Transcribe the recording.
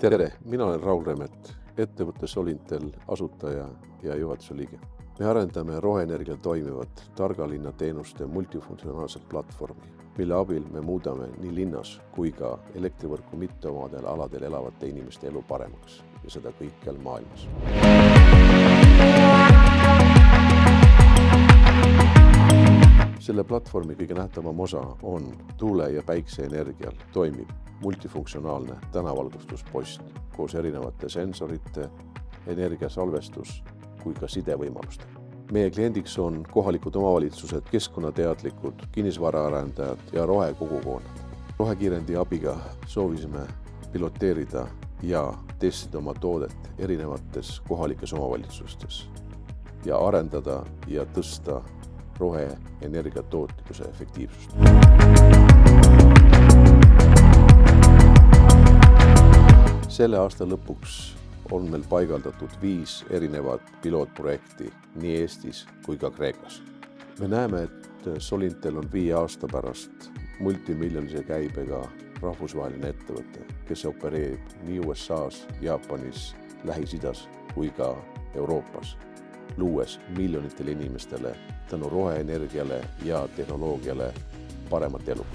Tere, mina olen Raul Remet, ettevõtte Solintel asutaja ja juhatuse liige. Me arendame roheenergial toimivat targalinna teenuste multifunktsionaalset platvormi, mille abil me muudame nii linnas kui ka elektrivõrku mitteomadel aladel elavate inimeste elu paremaks ja seda kõikjal maailmas. Selle platvormi kõige nähtavam osa on tuule- ja päikseenergial toimiv multifunktsionaalne tänavalgustuspost koos erinevate sensorite, energiasalvestus kui ka sidevõimaluste. Meie kliendiks on kohalikud omavalitsused, keskkonnateadlikud, kinnisvaraarendajad ja rohekogukonnad. Rohekiirendi abiga soovisime piloteerida ja testida oma toodet erinevates kohalikes omavalitsustes ja arendada ja tõsta roheenergia tootlikkuse efektiivsust. Selle aasta lõpuks on meil paigaldatud 5 erinevat pilootprojekti nii Eestis kui ka Kreekas. Me näeme, et Solintel on 5 aasta pärast multimiljonilise käibega rahvusvaheline ettevõte, kes opereerib nii USAs, Jaapanis, Lähis-Idas kui ka Euroopas, luues miljonitele inimestele tänu roheenergiale ja tehnoloogiale paremat elu.